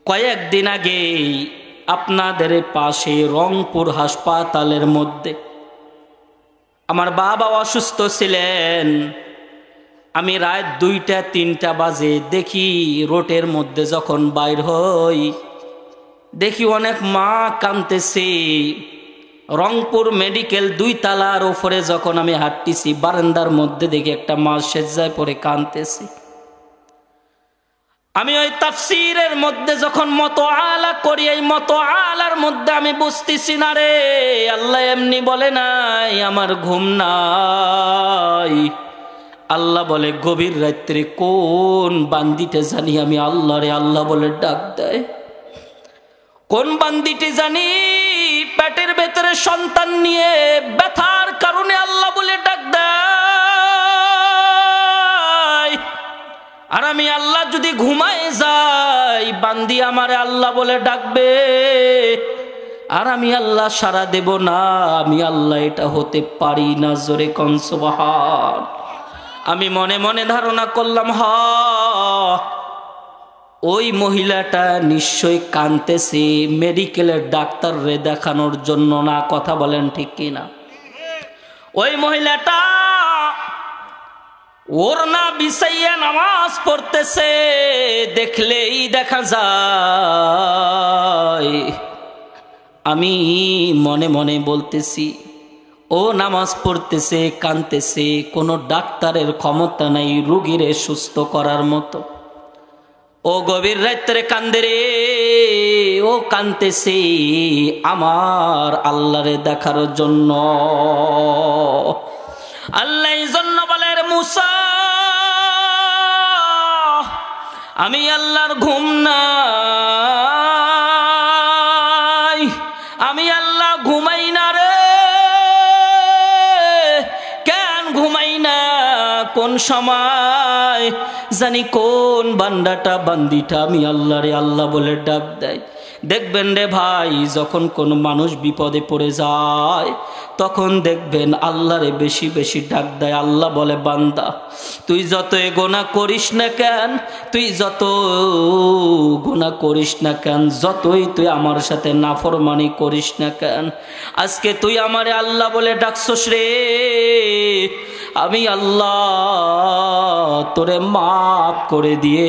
কয়েকদিন আগে আপনাদের পাশে রংপুর হাসপাতালের মধ্যে আমার বাবা অসুস্থ ছিলেন। আমি রাত 2টা-3টা বাজে দেখি রোডের মধ্যে যখন বাইর হই, দেখি অনেক মা কাঁদতেছে। রংপুর মেডিকেল 2 তলার উপরে যখন আমি হাঁটতেছি, বারান্দার মধ্যে দেখি একটা মা সেজ্জায় পড়ে কাঁদতেছে। আমি ওই তাফসীরের মধ্যে যখন মুতাআলা করি, এই মুতাআলার মধ্যে আমি বুঝতেছি না রে, আল্লাহ এমনি বলে নাই আমার ঘুম নাই। আল্লাহ বলে গভীর রাত্রে কোন বান্দিতে জানি আমি আল্লাহ রে আল্লাহ বলে ডাক দেয়। কোন বান্দিটি জানি পেটের ভেতরে সন্তান নিয়ে ব্যথার কারণে আল্লাহ বলে ডাক দেয়। আর আমি আল্লাহ যদি ঘুমায় যাই, বান্দি আমারে আল্লাহ বলে ডাকবে, আর আমি আল্লাহ সাড়া দেব না। আমি আল্লাহ এটা হতে পারি না। জোরে কোন সুবহান। আমি মনে মনে ধারণা করলাম, ওই মহিলাটা নিশ্চয়ই কাঁদতেছে মেডিকেলের ডাক্তাররে দেখানোর জন্য না। কথা বলেন ঠিক কিনা? ওই মহিলাটা ওড়না বিছাইয়া নামাজ পড়তেছে, দেখলেই দেখা যায়। আমি মনে মনে বলতেছি, ও নামাজ পড়তেছে, কাঁদতেছে, কোনো ডাক্তারের ক্ষমতা নাই রোগীরে সুস্থ করার মতো। ও গভীর রাত্রে কান্দে রে, ও কাঁদতেছে আমার আল্লাহরে দেখার জন্য। আল্লাহ এই জন্য বলে, মুসা আমি আল্লাহর ঘুম নাই, আমি আল্লাহ ঘুমাই না রে। কেন ঘুমাই না? কোন সময় জানি কোন বান্দিটা আমি আল্লাহ রে আল্লাহ বলে ডাক দেয়। দেখবেন রে ভাই, যখন কোন মানুষ বিপদে পড়ে যায়, তখন দেখবেন আল্লাহরে বেশি বেশি ডাক দেয়। আল্লাহ বলে, বান্দা তুই যতই গুনাহ করিস না কেন, তুই যত গুনাহ করিস না কেন, যতই তুই আমার সাথে নাফরমানি করিস না কেন, আজকে তুই আমারে আল্লাহ বলে ডাকছস রে, আমি আল্লাহ তোরে মাফ করে দিয়ে